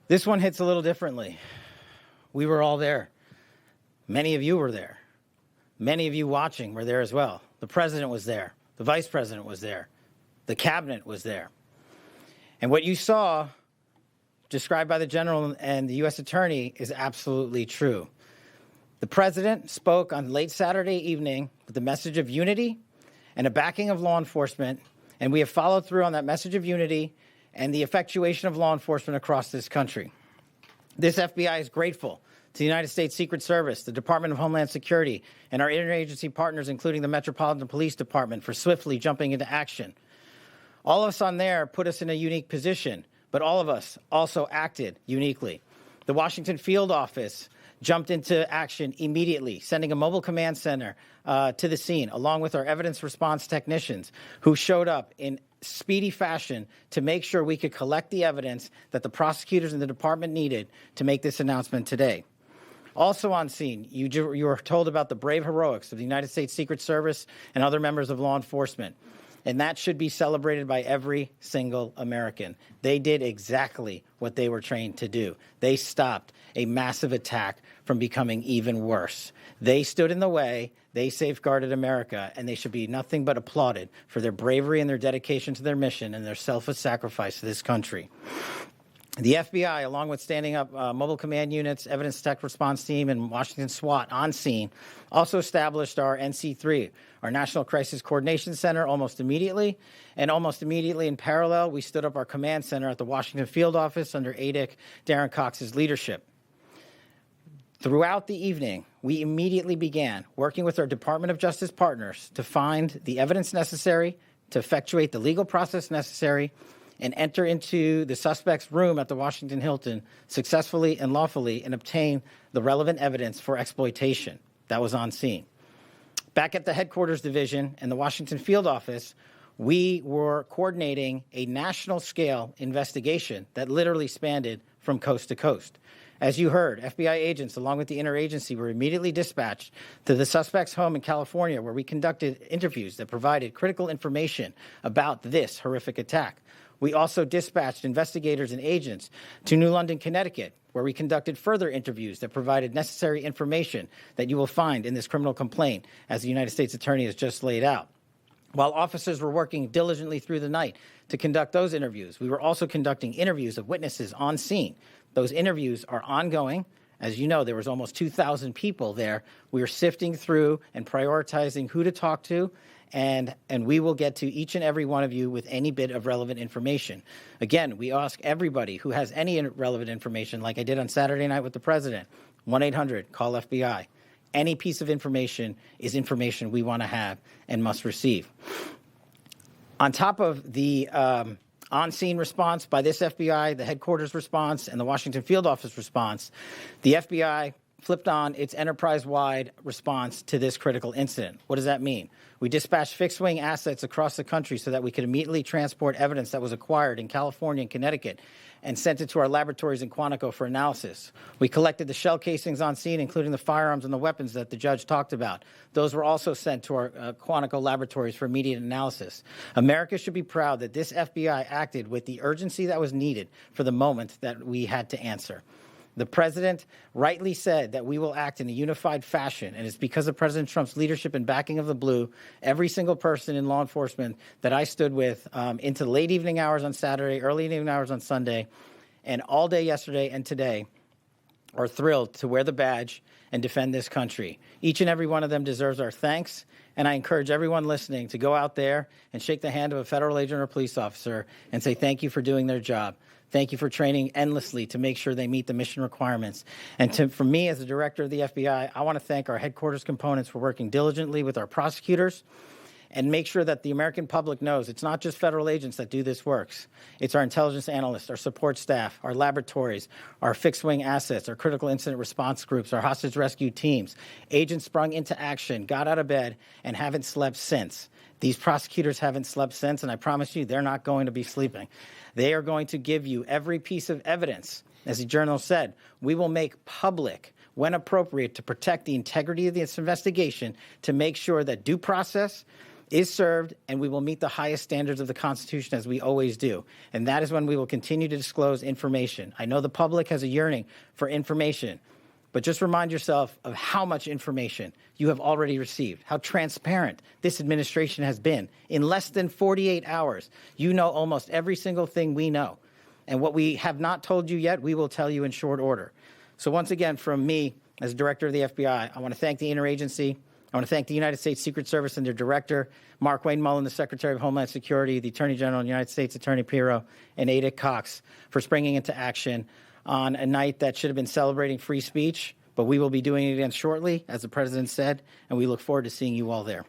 This one hits a little differently. We were all there. Many of you were there. Many of you watching were there as well. The president was there. The vice president was there. The cabinet was there. And what you saw, described by the general and the U.S. attorney, is absolutely true. The president spoke on late Saturday evening with the message of unity and a backing of law enforcement, and we have followed through on that message of unity and the effectuation of law enforcement across this country. This FBI is grateful to the United States Secret Service, the Department of Homeland Security, and our interagency partners, including the Metropolitan Police Department, for swiftly jumping into action. All of us on there put us in a unique position, but all of us also acted uniquely. The Washington field office jumped into action immediately, sending a mobile command center to the scene, along with our evidence response technicians, who showed up in speedy fashion to make sure we could collect the evidence that the prosecutors and the department needed to make this announcement today. Also on scene, you were told about the brave heroics of the United States Secret Service and other members of law enforcement. And that should be celebrated by every single American. They did exactly what they were trained to do. They stopped a massive attack from becoming even worse. They stood in the way, they safeguarded America, and they should be nothing but applauded for their bravery and their dedication to their mission and their selfless sacrifice to this country. The FBI, along with standing up mobile command units, evidence tech response team, and Washington SWAT on scene, also established our NC3, our National Crisis Coordination Center, almost immediately. And almost immediately in parallel, we stood up our command center at the Washington field office under ADIC Darren Cox's leadership. Throughout the evening, we immediately began working with our Department of Justice partners to find the evidence necessary, to effectuate the legal process necessary, and enter into the suspect's room at the Washington Hilton successfully and lawfully and obtain the relevant evidence for exploitation. That was on scene. Back at the headquarters division and the Washington field office, we were coordinating a national scale investigation that literally spanned from coast to coast. As you heard, FBI agents, along with the interagency, were immediately dispatched to the suspect's home in California, where we conducted interviews that provided critical information about this horrific attack. We also dispatched investigators and agents to New London, Connecticut, where we conducted further interviews that provided necessary information that you will find in this criminal complaint, as the United States Attorney has just laid out. While officers were working diligently through the night to conduct those interviews, we were also conducting interviews of witnesses on scene. Those interviews are ongoing. As you know, there was almost 2,000 people there. We are sifting through and prioritizing who to talk to, and we will get to each and every one of you with any bit of relevant information. Again, we ask everybody who has any relevant information, like I did on Saturday night with the president, 1-800-CALL-FBI. Any piece of information is information we want to have and must receive. On top of the on-scene response by this FBI, the headquarters response, and the Washington field office response, the FBI flipped on its enterprise-wide response to this critical incident. What does that mean? We dispatched fixed-wing assets across the country so that we could immediately transport evidence that was acquired in California and Connecticut and sent it to our laboratories in Quantico for analysis. We collected the shell casings on scene, including the firearms and the weapons that the judge talked about. Those were also sent to our Quantico laboratories for immediate analysis. America should be proud that this FBI acted with the urgency that was needed for the moment that we had to answer. The president rightly said that we will act in a unified fashion, and it's because of President Trump's leadership and backing of the blue, every single person in law enforcement that I stood with into the late evening hours on Saturday, early evening hours on Sunday, and all day yesterday and today are thrilled to wear the badge and defend this country. Each and every one of them deserves our thanks, and I encourage everyone listening to go out there and shake the hand of a federal agent or police officer and say thank you for doing their job. Thank you for training endlessly to make sure they meet the mission requirements. And for me, as the director of the FBI, I want to thank our headquarters components for working diligently with our prosecutors and make sure that the American public knows it's not just federal agents that do this work. It's our intelligence analysts, our support staff, our laboratories, our fixed-wing assets, our critical incident response groups, our hostage rescue teams. Agents sprung into action, got out of bed, and haven't slept since. These prosecutors haven't slept since, and I promise you they're not going to be sleeping. They are going to give you every piece of evidence. As the journal said, we will make public, when appropriate, to protect the integrity of this investigation, to make sure that due process is served, and we will meet the highest standards of the Constitution as we always do. And that is when we will continue to disclose information. I know the public has a yearning for information, but just remind yourself of how much information you have already received, how transparent this administration has been. In less than 48 hours, you know almost every single thing we know. And what we have not told you yet, we will tell you in short order. So once again, from me, as Director of the FBI, I want to thank the interagency. I want to thank the United States Secret Service and their Director, Mark Wayne Mullen, the Secretary of Homeland Security, the Attorney General of the United States Attorney Pirro, and Ada Cox for springing into action on a night that should have been celebrating free speech, but we will be doing it again shortly, as the President said, and we look forward to seeing you all there.